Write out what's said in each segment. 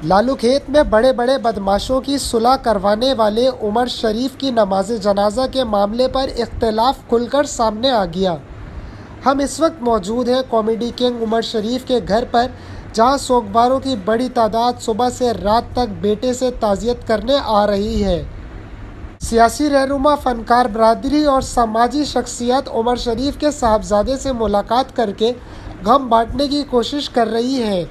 لالو کھیت میں بڑے بڑے بدماشوں کی صلح کروانے والے عمر شریف کی نماز جنازہ کے معاملے پر اختلاف کھل کر سامنے آ گیا۔ ہم اس وقت موجود ہیں کامیڈی کنگ عمر شریف کے گھر پر، جہاں سوگواروں کی بڑی تعداد صبح سے رات تک بیٹے سے تعزیت کرنے آ رہی ہے۔ سیاسی رہنما، فنکار برادری اور سماجی شخصیت عمر شریف کے صاحبزادے سے ملاقات کر کے غم بانٹنے کی کوشش کر رہی ہیں۔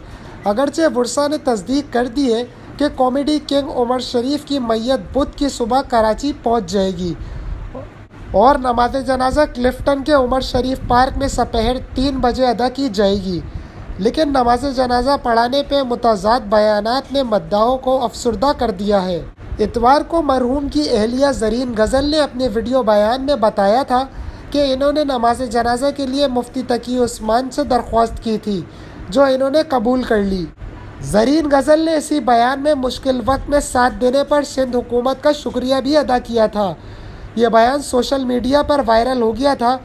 اگرچہ ورثاء نے تصدیق کر دی ہے کہ کامیڈی کنگ عمر شریف کی میت بدھ کی صبح کراچی پہنچ جائے گی اور نماز جنازہ کلفٹن کے عمر شریف پارک میں سپہر 3 بجے ادا کی جائے گی، لیکن نماز جنازہ پڑھانے پہ متضاد بیانات نے مداحوں کو افسردہ کر دیا ہے۔ اتوار کو مرحوم کی اہلیہ زرین غزل نے اپنے ویڈیو بیان میں بتایا تھا کہ انہوں نے نماز جنازہ کے لیے مفتی تقی عثمان سے درخواست کی تھی، جو انہوں نے قبول کر لی۔ زرین غزل نے اسی بیان میں مشکل وقت میں ساتھ دینے پر سندھ حکومت کا شکریہ بھی ادا کیا تھا۔ یہ بیان سوشل میڈیا پر وائرل ہو گیا تھا۔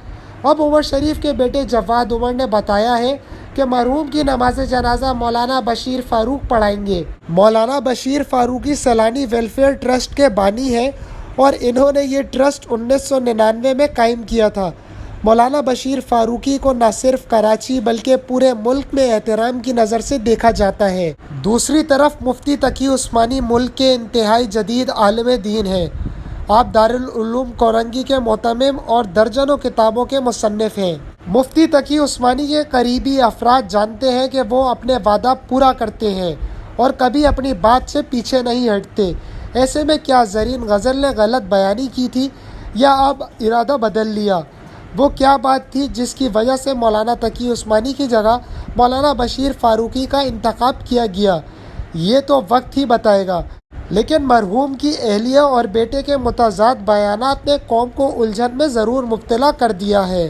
اب عمر شریف کے بیٹے جواد عمر نے بتایا ہے کہ مرحوم کی نماز جنازہ مولانا بشیر فاروق پڑھائیں گے۔ مولانا بشیر فاروقی سیلانی ویلفیئر ٹرسٹ کے بانی ہیں اور انہوں نے یہ ٹرسٹ 1999 میں قائم کیا تھا۔ مولانا بشیر فاروقی کو نہ صرف کراچی بلکہ پورے ملک میں احترام کی نظر سے دیکھا جاتا ہے۔ دوسری طرف مفتی تقی عثمانی ملک کے انتہائی جدید عالم دین ہیں۔ آپ دارالعلوم کورنگی کے معتمم اور درجنوں کتابوں کے مصنف ہیں۔ مفتی تقی عثمانی کے قریبی افراد جانتے ہیں کہ وہ اپنے وعدہ پورا کرتے ہیں اور کبھی اپنی بات سے پیچھے نہیں ہٹتے۔ ایسے میں کیا زرین غزل نے غلط بیانی کی تھی یا اب ارادہ بدل لیا؟ وہ کیا بات تھی جس کی وجہ سے مولانا تقی عثمانی کی جگہ مولانا بشیر فاروقی کا انتخاب کیا گیا، یہ تو وقت ہی بتائے گا۔ لیکن مرحوم کی اہلیہ اور بیٹے کے متضاد بیانات نے قوم کو الجھن میں ضرور مبتلا کر دیا ہے۔